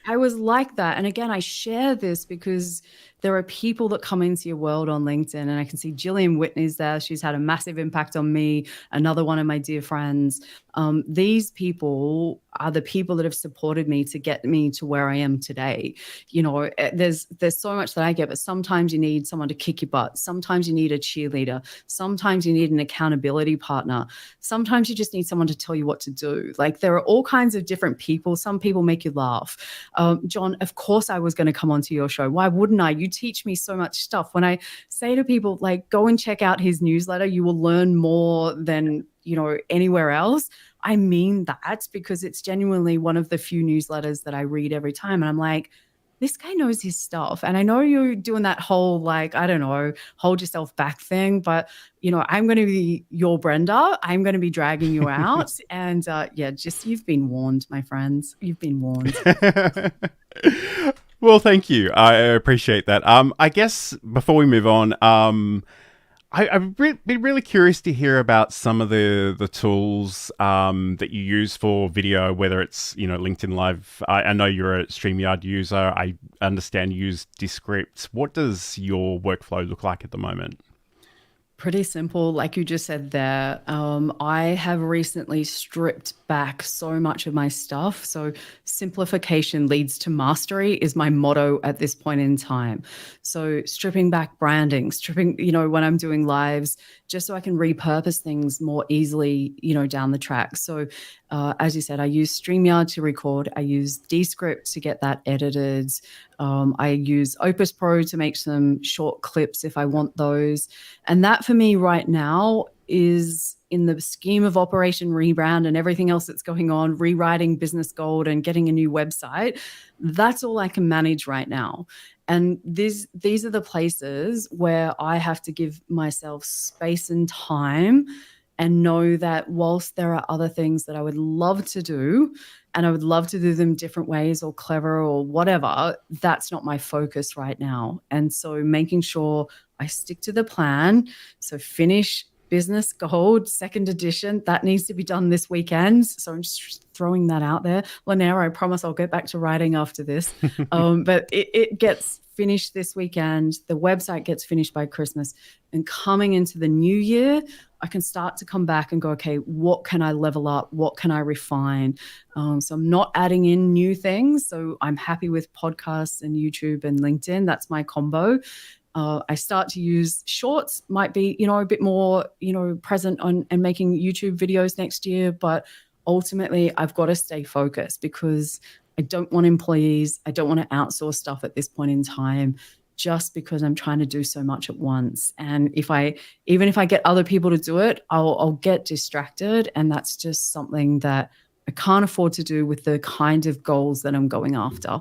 I was like that. And again, I share this because there are people that come into your world on LinkedIn, and I can see Gillian Whitney's there. She's had a massive impact on me. Another one of my dear friends. These people are the people that have supported me to get me to where I am today. There's so much that I get, but sometimes you need someone to kick your butt. Sometimes you need a cheerleader. Sometimes you need an accountability partner. Sometimes you just need someone to tell you what to do. Like, there are all kinds of different people. Some people make you laugh. John, of course I was going to come onto your show. Why wouldn't I? You teach me so much stuff. When I say to people, like, go and check out his newsletter, you will learn more than, anywhere else. I mean that, because it's genuinely one of the few newsletters that I read every time. And I'm like, this guy knows his stuff. And I know you're doing that whole, like, I don't know, hold yourself back thing, but, I'm going to be your Brenda. I'm going to be dragging you out. And you've been warned, my friends. You've been warned. Well, thank you. I appreciate that. I guess before we move on, I'd be really curious to hear about some of the tools that you use for video, whether it's LinkedIn Live. I know you're a StreamYard user. I understand you use Descript. What does your workflow look like at the moment? Pretty simple, like you just said there. I have recently stripped back so much of my stuff. So simplification leads to mastery is my motto at this point in time. So stripping back branding, when I'm doing lives, just so I can repurpose things more easily, down the track. So as you said, I use StreamYard to record. I use Descript to get that edited. I use Opus Pro to make some short clips if I want those. And that for me right now is, in the scheme of Operation Rebrand and everything else that's going on, rewriting business gold and getting a new website, that's all I can manage right now. And these are the places where I have to give myself space and time, and know that whilst there are other things that I would love to do, and I would love to do them different ways or clever or whatever, that's not my focus right now. And so making sure I stick to the plan. So finish Business Gold, 2nd edition, that needs to be done this weekend. So I'm just throwing that out there. Linnea, I promise I'll get back to writing after this. But it gets finished this weekend. The website gets finished by Christmas. And coming into the new year, I can start to come back and go, okay, what can I level up? What can I refine? So I'm not adding in new things. So I'm happy with podcasts and YouTube and LinkedIn. That's my combo. I start to use shorts, might be, a bit more, present on and making YouTube videos next year. But ultimately, I've got to stay focused, because I don't want employees. I don't want to outsource stuff at this point in time, just because I'm trying to do so much at once. And even if I get other people to do it, I'll get distracted. And that's just something that I can't afford to do with the kind of goals that I'm going after.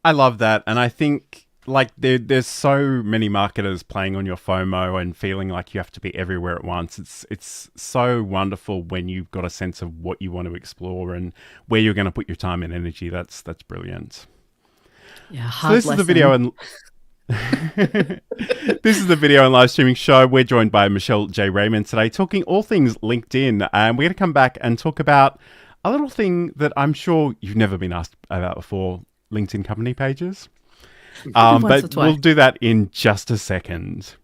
I love that. And I think, like, there's so many marketers playing on your FOMO and feeling like you have to be everywhere at once. It's so wonderful when you've got a sense of what you want to explore and where you're going to put your time and energy. That's brilliant. Yeah, so this is the video and this is the video and live streaming show. We're joined by Michelle J. Raymond today, talking all things LinkedIn. And we're going to come back and talk about a little thing that I'm sure you've never been asked about before: LinkedIn company pages. But we'll do that in just a second.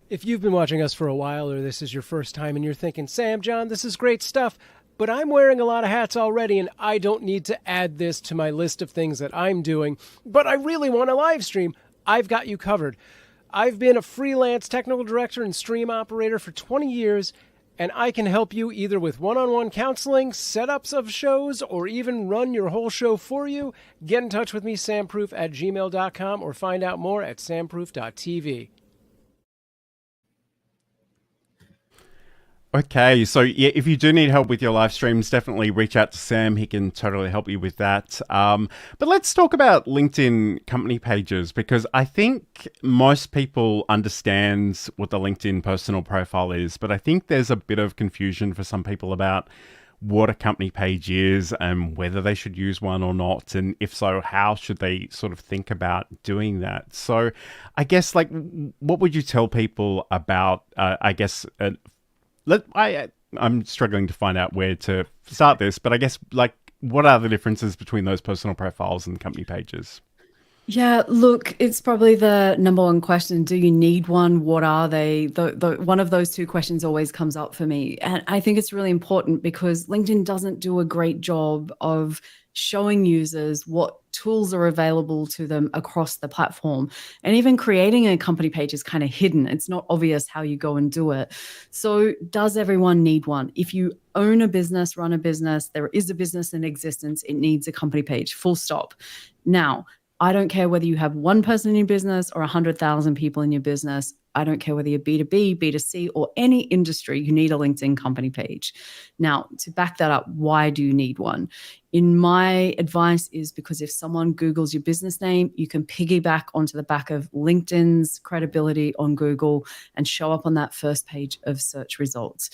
If you've been watching us for a while, or this is your first time and you're thinking, Sam, John, this is great stuff, but I'm wearing a lot of hats already and I don't need to add this to my list of things that I'm doing, but I really want to live stream, I've got you covered. I've been a freelance technical director and stream operator for 20 years, and I can help you either with one-on-one counseling, setups of shows, or even run your whole show for you. Get in touch with me, samproof@gmail.com, or find out more at samproof.tv. Okay, so yeah, if you do need help with your live streams, definitely reach out to Sam. He can totally help you with that. But let's talk about LinkedIn company pages, because I think most people understand what the LinkedIn personal profile is, but I think there's a bit of confusion for some people about what a company page is and whether they should use one or not. And if so, how should they sort of think about doing that? So I guess, like, what would you tell people about, I'm struggling to find out where to start this, but I guess, like, what are the differences between those personal profiles and company pages? Yeah, look, it's probably the number one question. Do you need one? What are they? One of those two questions always comes up for me. And I think it's really important, because LinkedIn doesn't do a great job of showing users what tools are available to them across the platform. And even creating a company page is kind of hidden. It's not obvious how you go and do it. So does everyone need one? If you own a business, run a business, there is a business in existence, it needs a company page, full stop. Now, I don't care whether you have one person in your business or 100,000 people in your business. I don't care whether you're B2B, B2C, or any industry, you need a LinkedIn company page. Now, to back that up, why do you need one? In my advice is because if someone Googles your business name, you can piggyback onto the back of LinkedIn's credibility on Google and show up on that first page of search results.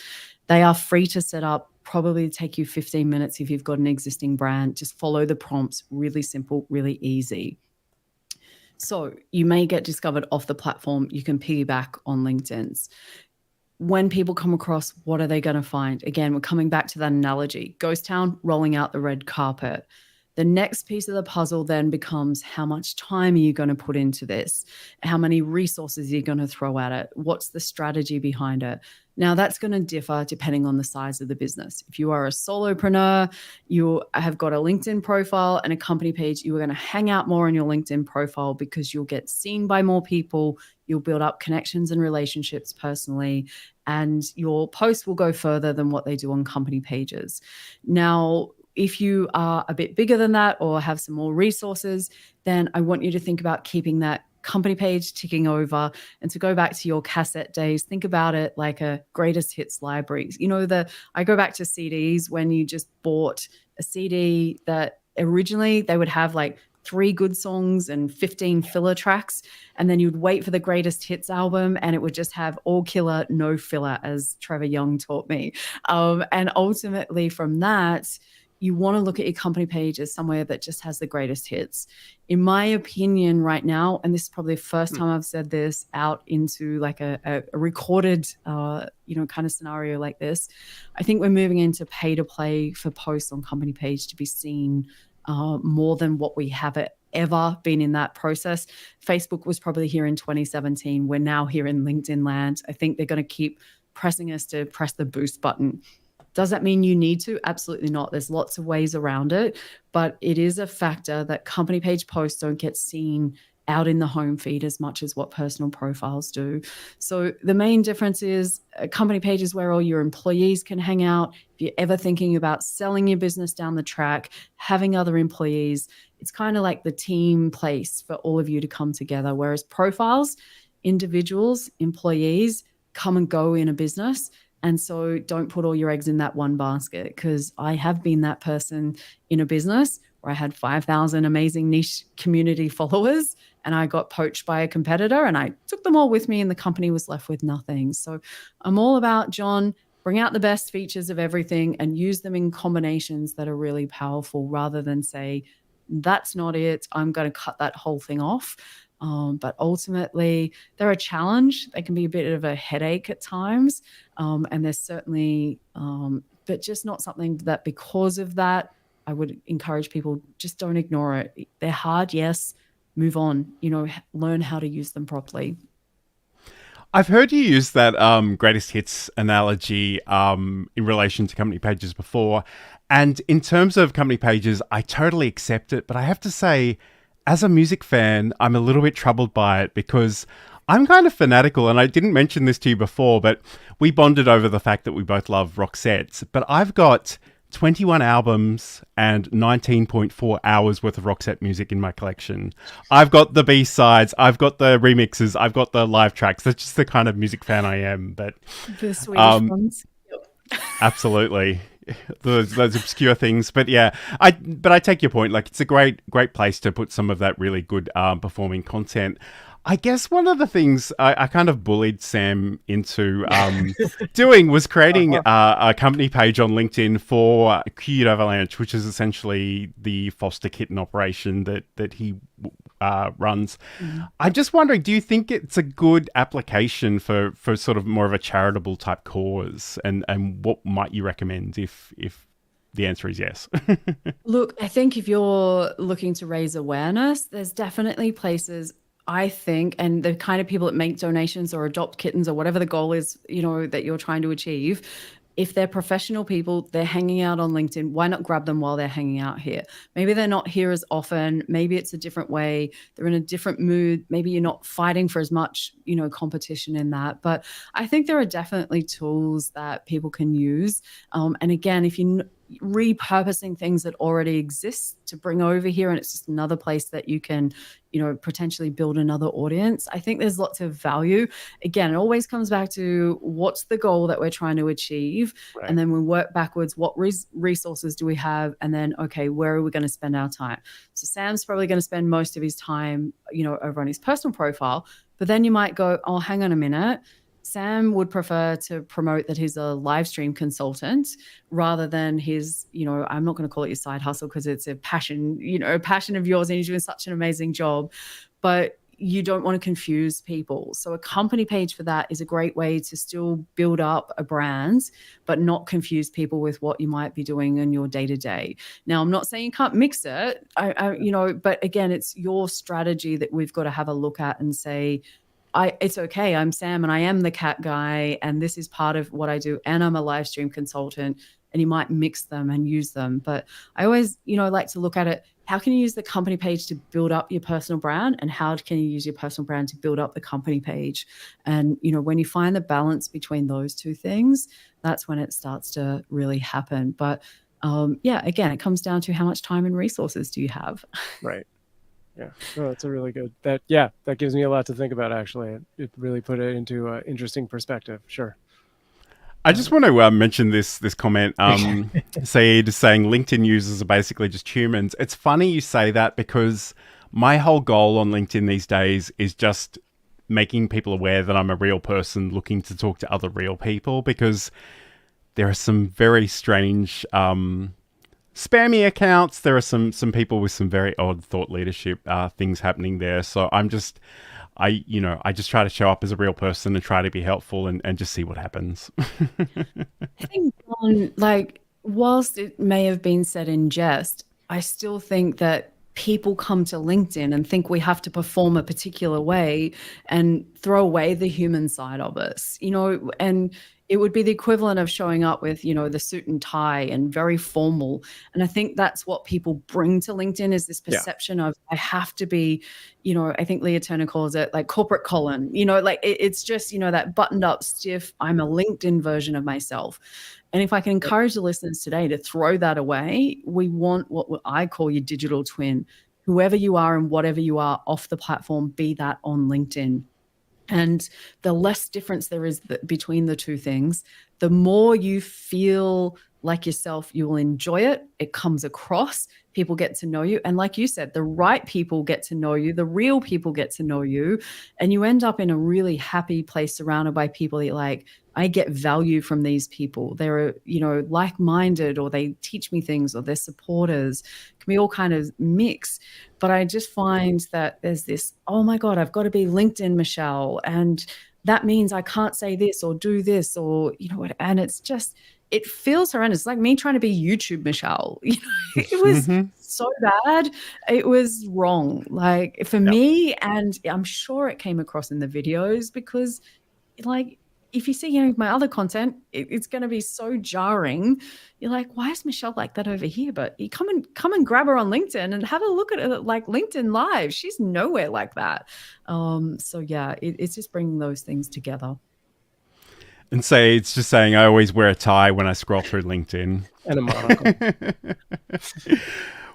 They are free to set up, probably take you 15 minutes if you've got an existing brand. Just follow the prompts, really simple, really easy. So you may get discovered off the platform. You can piggyback on LinkedIn's. When people come across, what are they going to find? Again, we're coming back to that analogy. Ghost town, rolling out the red carpet. The next piece of the puzzle then becomes, how much time are you going to put into this? How many resources are you going to throw at it? What's the strategy behind it? Now, that's going to differ depending on the size of the business. If you are a solopreneur, you have got a LinkedIn profile and a company page, you are going to hang out more on your LinkedIn profile because you'll get seen by more people, you'll build up connections and relationships personally, and your posts will go further than what they do on company pages. Now, if you are a bit bigger than that or have some more resources, then I want you to think about keeping that company page ticking over. And to go back to your cassette days, think about it like a greatest hits library. You know, I go back to CDs when you just bought a CD that originally they would have like 3 good songs and 15 filler tracks. And then you'd wait for the greatest hits album and it would just have all killer, no filler, as Trevor Young taught me. And ultimately from that, you want to look at your company page as somewhere that just has the greatest hits. In my opinion right now, and this is probably the first time I've said this out into like a recorded, kind of scenario like this, I think we're moving into pay to play for posts on company page to be seen more than what we have ever been in that process. Facebook was probably here in 2017. We're now here in LinkedIn land. I think they're going to keep pressing us to press the boost button. Does that mean you need to? Absolutely not. There's lots of ways around it, but it is a factor that company page posts don't get seen out in the home feed as much as what personal profiles do. So the main difference is a company page is where all your employees can hang out. If you're ever thinking about selling your business down the track, having other employees, it's kind of like the team place for all of you to come together. Whereas profiles, individuals, employees come and go in a business. And so don't put all your eggs in that one basket, because I have been that person in a business where I had 5,000 amazing niche community followers and I got poached by a competitor and I took them all with me and the company was left with nothing. So I'm all about, John, bring out the best features of everything and use them in combinations that are really powerful rather than say, that's not it, I'm going to cut that whole thing off. But ultimately, they're a challenge. They can be a bit of a headache at times. And there's certainly, but just not something that because of that, I would encourage people, just don't ignore it. They're hard, yes, move on, learn how to use them properly. I've heard you use that greatest hits analogy in relation to company pages before. And in terms of company pages, I totally accept it. But I have to say, as a music fan, I'm a little bit troubled by it because I'm kind of fanatical, and I didn't mention this to you before, but we bonded over the fact that we both love Roxette. But I've got 21 albums and 19.4 hours worth of Roxette music in my collection. I've got the B-sides, I've got the remixes, I've got the live tracks. That's just the kind of music fan I am. But the Swedish ones. Yep. Absolutely. Those obscure things, but yeah, I take your point. Like, it's a great place to put some of that really good performing content. I guess one of the things I kind of bullied Sam into doing was creating a company page on LinkedIn for Cute Avalanche, which is essentially the foster kitten operation that he runs. I'm just wondering, do you think it's a good application for sort of more of a charitable type cause? And what might you recommend if the answer is yes? Look, I think if you're looking to raise awareness, there's definitely places, I think, and the kind of people that make donations or adopt kittens or whatever the goal is, that you're trying to achieve, if they're professional people, they're hanging out on LinkedIn, why not grab them while they're hanging out here? Maybe they're not here as often. Maybe it's a different way. They're in a different mood. Maybe you're not fighting for as much, competition in that. But I think there are definitely tools that people can use. And again, if you repurposing things that already exist to bring over here, and it's just another place that you can, potentially build another audience. I think there's lots of value. Again, it always comes back to what's the goal that we're trying to achieve, Right. and then we work backwards. What resources do we have, and then okay, where are we going to spend our time? So Sam's probably going to spend most of his time, over on his personal profile, but then you might go, oh, hang on a minute. Sam would prefer to promote that he's a live stream consultant rather than his, I'm not going to call it your side hustle because it's a passion, a passion of yours, and he's doing such an amazing job, but you don't want to confuse people. So a company page for that is a great way to still build up a brand, but not confuse people with what you might be doing in your day-to-day. Now, I'm not saying you can't mix it, but again, it's your strategy that we've got to have a look at and say, it's okay. I'm Sam and I am the cat guy, and this is part of what I do. And I'm a live stream consultant, and you might mix them and use them. But I always, like to look at it. How can you use the company page to build up your personal brand, and how can you use your personal brand to build up the company page? And, when you find the balance between those two things, that's when it starts to really happen. But again, it comes down to how much time and resources do you have? Right. Yeah, no, that's a really good, that gives me a lot to think about, actually. It really put it into an interesting perspective. Sure. I just want to mention this comment. Saeed is saying LinkedIn users are basically just humans. It's funny you say that, because my whole goal on LinkedIn these days is just making people aware that I'm a real person looking to talk to other real people, because there are some very strange spammy accounts. There are some people with some very odd thought leadership things happening there. So I just try to show up as a real person and try to be helpful and just see what happens. I think, whilst it may have been said in jest, I still think that people come to LinkedIn and think we have to perform a particular way and throw away the human side of us, and it would be the equivalent of showing up with, the suit and tie and very formal. And I think that's what people bring to LinkedIn, is this perception of I have to be, I think Leah Turner calls it like corporate Colin, it's just, that buttoned up stiff, I'm a LinkedIn version of myself. And if I can encourage the listeners today to throw that away, we want what I call your digital twin. Whoever you are and whatever you are off the platform, be that on LinkedIn. And the less difference there is between the two things, the more you feel like yourself, you will enjoy it. It comes across, people get to know you. And like you said, the right people get to know you, the real people get to know you, and you end up in a really happy place surrounded by people that you're like, I get value from these people. They're, like-minded, or they teach me things, or they're supporters. It can be all kind of mix. But I just find that there's this, oh my God, I've got to be LinkedIn Michelle. And that means I can't say this or do this, or, what, and it's just, it feels horrendous. It's like me trying to be YouTube Michelle. It was so bad. It was wrong. Like for me, and I'm sure it came across in the videos, because if you see any of my other content, it's going to be so jarring. You're like, why is Michelle like that over here? But you come and grab her on LinkedIn and have a look at it, like LinkedIn Live. She's nowhere like that. It's just bringing those things together. And it's just saying, I always wear a tie when I scroll through LinkedIn. And a monocle.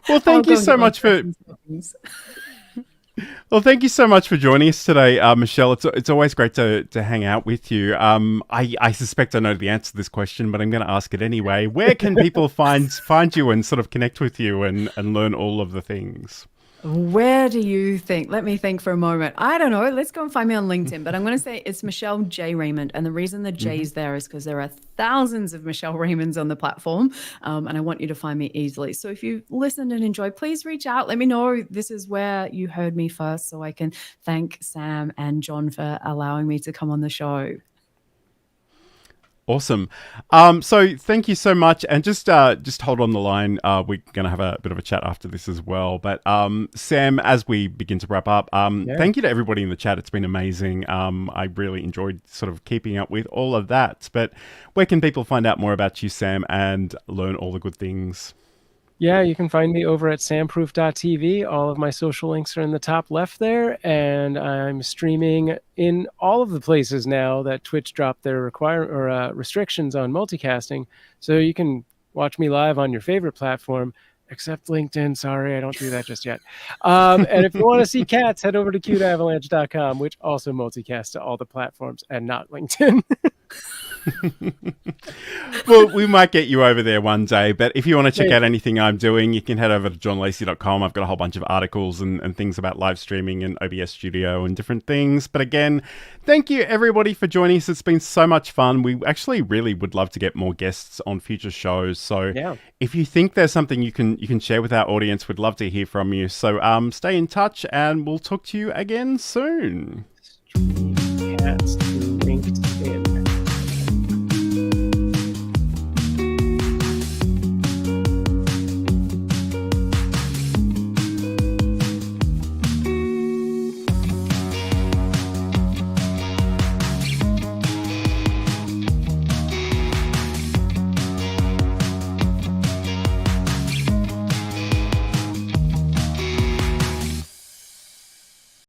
Well, thank you so much for... Well, thank you so much for joining us today, Michelle. It's always great to hang out with you. I suspect I know the answer to this question, but I'm going to ask it anyway. Where can people find you and sort of connect with you and learn all of the things? Where do you think? Let me think for a moment. I don't know. Let's go and find me on LinkedIn. But I'm going to say it's Michelle J. Raymond. And the reason the J's there is because there are thousands of Michelle Raymonds on the platform. And I want you to find me easily. So if you've listened and enjoyed, please reach out. Let me know this is where you heard me first, so I can thank Sam and John for allowing me to come on the show. Awesome. So thank you so much. And just hold on the line. We're going to have a bit of a chat after this as well. But Sam, as we begin to wrap up, thank you to everybody in the chat. It's been amazing. I really enjoyed sort of keeping up with all of that. But where can people find out more about you, Sam, and learn all the good things? Yeah, you can find me over at samproof.tv. All of my social links are in the top left there, and I'm streaming in all of the places now that Twitch dropped their restrictions on multicasting. So you can watch me live on your favorite platform, except LinkedIn. Sorry, I don't do that just yet. And if you want to see cats, head over to cuteavalanche.com, which also multicasts to all the platforms and not LinkedIn. Well, we might get you over there one day, but if you want to check out anything I'm doing, you can head over to johnlacey.com. I've got a whole bunch of articles and things about live streaming and OBS Studio and different things. But again, thank you everybody for joining us. It's been so much fun. We actually really would love to get more guests on future shows. So if you think there's something you can share with our audience, we'd love to hear from you. So stay in touch and we'll talk to you again soon. Cats.